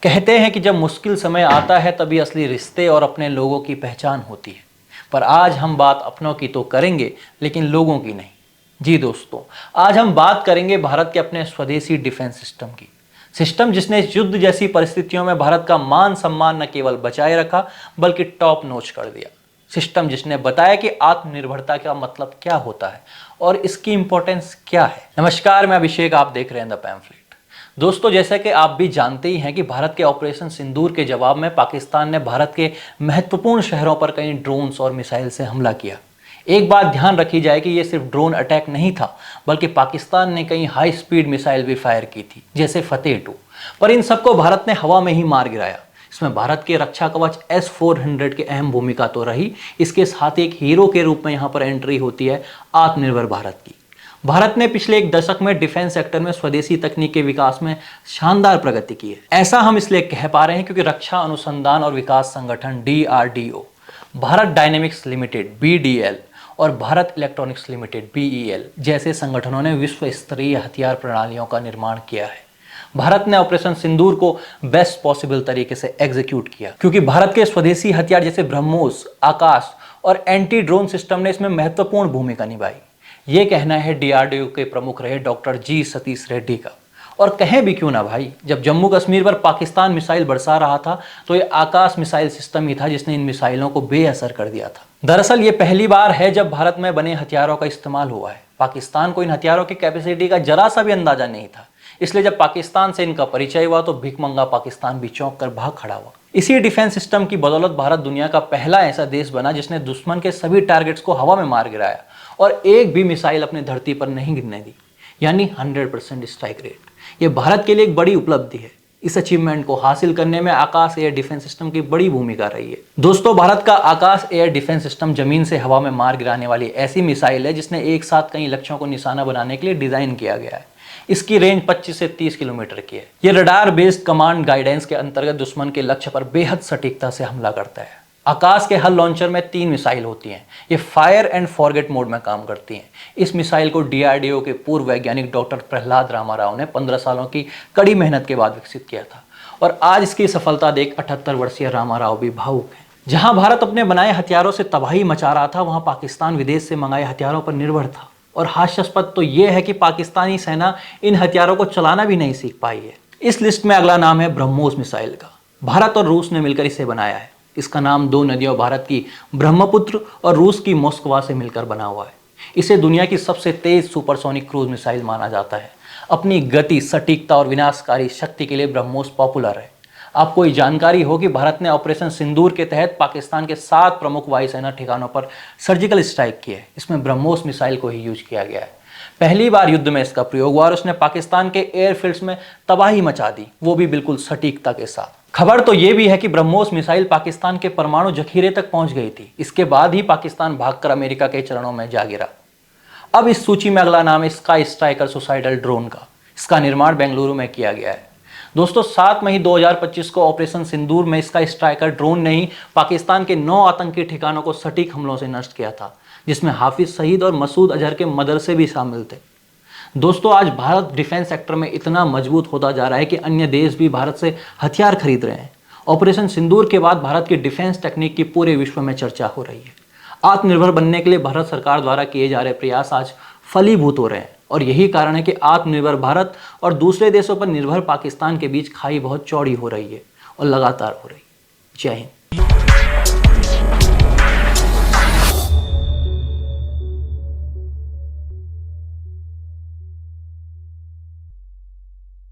कहते हैं कि जब मुश्किल समय आता है तभी असली रिश्ते और अपने लोगों की पहचान होती है। पर आज हम बात अपनों की तो करेंगे, लेकिन लोगों की नहीं। जी दोस्तों, आज हम बात करेंगे भारत के अपने स्वदेशी डिफेंस सिस्टम की। सिस्टम जिसने इस युद्ध जैसी परिस्थितियों में भारत का मान सम्मान न केवल बचाए रखा, बल्कि टॉप नॉच कर दिया। सिस्टम जिसने बताया कि आत्मनिर्भरता का मतलब क्या होता है और इसकी इंपॉर्टेंस क्या है। नमस्कार, मैं अभिषेक, आप देख रहे हैं द पैम्फलेट। दोस्तों, जैसा कि आप भी जानते ही हैं कि भारत के ऑपरेशन सिंदूर के जवाब में पाकिस्तान ने भारत के महत्वपूर्ण शहरों पर कई ड्रोन्स और मिसाइल से हमला किया। एक बात ध्यान रखी जाए कि यह सिर्फ ड्रोन अटैक नहीं था, बल्कि पाकिस्तान ने कई हाई स्पीड मिसाइल भी फायर की थी, जैसे फतेह 2। पर इन सबको भारत ने हवा में ही मार गिराया। इसमें भारत के रक्षा कवच S-400 की अहम भूमिका तो रही। इसके साथ एक हीरो के रूप में यहाँ पर एंट्री होती है आत्मनिर्भर भारत की। भारत ने पिछले एक दशक में डिफेंस सेक्टर में स्वदेशी तकनीक के विकास में शानदार प्रगति की है। ऐसा हम इसलिए कह पा रहे हैं क्योंकि रक्षा अनुसंधान और विकास संगठन DRDO, Bharat dynamics limited BDL और भारत इलेक्ट्रॉनिक्स लिमिटेड BEL जैसे संगठनों ने विश्व स्तरीय हथियार प्रणालियों का निर्माण किया है। भारत ने ऑपरेशन सिंदूर को बेस्ट पॉसिबल तरीके से एग्जीक्यूट किया, क्योंकि भारत के स्वदेशी हथियार जैसे ब्रह्मोस, आकाश और एंटी ड्रोन सिस्टम ने इसमें महत्वपूर्ण भूमिका निभाई। ये कहना है DRDO के प्रमुख रहे डॉक्टर G सतीश रेड्डी का। और कहें भी क्यों ना भाई, जब जम्मू कश्मीर पर पाकिस्तान मिसाइल बरसा रहा था तो ये आकाश मिसाइल सिस्टम ही था जिसने इन मिसाइलों को बेअसर कर दिया था। दरअसल ये पहली बार है जब भारत में बने हथियारों का इस्तेमाल हुआ है। पाकिस्तान को इन हथियारों की कैपेसिटी का जरा सा भी अंदाजा नहीं था, इसलिए जब पाकिस्तान से इनका परिचय हुआ तो भिखमंगा पाकिस्तान भी चौंक कर भाग खड़ा हुआ। इसी डिफेंस सिस्टम की बदौलत भारत दुनिया का पहला ऐसा देश बना जिसने दुश्मन के सभी टारगेट्स को हवा में मार गिराया और एक भी मिसाइल अपनी धरती पर नहीं गिरने दी, यानी 100% स्ट्राइक रेट। यह भारत के लिए एक बड़ी उपलब्धि है। इस अचीवमेंट को हासिल करने में आकाश एयर डिफेंस सिस्टम की बड़ी भूमिका रही है। दोस्तों, भारत का आकाश एयर डिफेंस सिस्टम जमीन से हवा में मार गिराने वाली ऐसी मिसाइल है जिसने एक साथ कई लक्ष्यों को निशाना बनाने के लिए डिजाइन किया गया है। इसकी रेंज 25 से 30 किलोमीटर की है। यह रडार बेस्ड कमांड गाइडेंस के अंतर्गत दुश्मन के लक्ष्य पर बेहद सटीकता से हमला करता है। आकाश के हर लॉन्चर में 3 मिसाइल होती हैं। ये फायर एंड फॉरगेट मोड में काम करती हैं। इस मिसाइल को DRDO के पूर्व वैज्ञानिक डॉक्टर प्रहलाद रामाराव ने 15 सालों की कड़ी मेहनत के बाद विकसित किया था और आज इसकी सफलता देख 78 वर्षीय रामाराव भी भावुक हैं। जहां भारत अपने बनाए हथियारों से तबाही मचा रहा था, वहां पाकिस्तान विदेश से मंगाए हथियारों पर निर्भर था। और हास्यास्पद तो यह है कि पाकिस्तानी सेना इन हथियारों को चलाना भी नहीं सीख पाई है। इस लिस्ट में अगला नाम है ब्रह्मोस मिसाइल का। भारत और रूस ने मिलकर इसे बनाया है। इसका नाम 2 नदियों भारत की ब्रह्मपुत्र और रूस की मॉस्कवा से मिलकर बना हुआ है। इसे दुनिया की सबसे तेज सुपरसोनिक क्रूज मिसाइल माना जाता है। अपनी गति, सटीकता और विनाशकारी शक्ति के लिए ब्रह्मोस पॉपुलर है। आपको ये जानकारी हो कि भारत ने ऑपरेशन सिंदूर के तहत पाकिस्तान के 7 प्रमुख वायुसेना ठिकानों पर सर्जिकल स्ट्राइक की है। इसमें ब्रह्मोस मिसाइल को ही यूज किया गया है। पहली बार युद्ध में इसका प्रयोग हुआ और उसने पाकिस्तान के एयरफील्ड्स में तबाही मचा दी, वो भी बिल्कुल सटीकता के साथ। खबर तो ये भी है कि ब्रह्मोस मिसाइल पाकिस्तान के परमाणु जखीरे तक पहुंच गई थी। इसके बाद ही पाकिस्तान भागकर अमेरिका के चरणों में जा गिरा। अब इस सूची में अगला नाम है स्काई स्ट्राइकर सुसाइडल ड्रोन का। इसका निर्माण बेंगलुरु में किया गया है। दोस्तों, 7 मई 2025 को ऑपरेशन सिंदूर में स्काई स्ट्राइकर ड्रोन ने ही पाकिस्तान के 9 आतंकी ठिकानों को सटीक हमलों से नष्ट किया था, जिसमें हाफिज सईद और मसूद अजहर के मदरसे भी शामिल थे। दोस्तों, आज भारत डिफेंस सेक्टर में इतना मजबूत होता जा रहा है कि अन्य देश भी भारत से हथियार खरीद रहे हैं। ऑपरेशन सिंदूर के बाद भारत की डिफेंस टेक्निक की पूरे विश्व में चर्चा हो रही है। आत्मनिर्भर बनने के लिए भारत सरकार द्वारा किए जा रहे प्रयास आज फलीभूत हो रहे हैं और यही कारण है कि आत्मनिर्भर भारत और दूसरे देशों पर निर्भर पाकिस्तान के बीच खाई बहुत चौड़ी हो रही है और लगातार हो रही है। जय हिंद।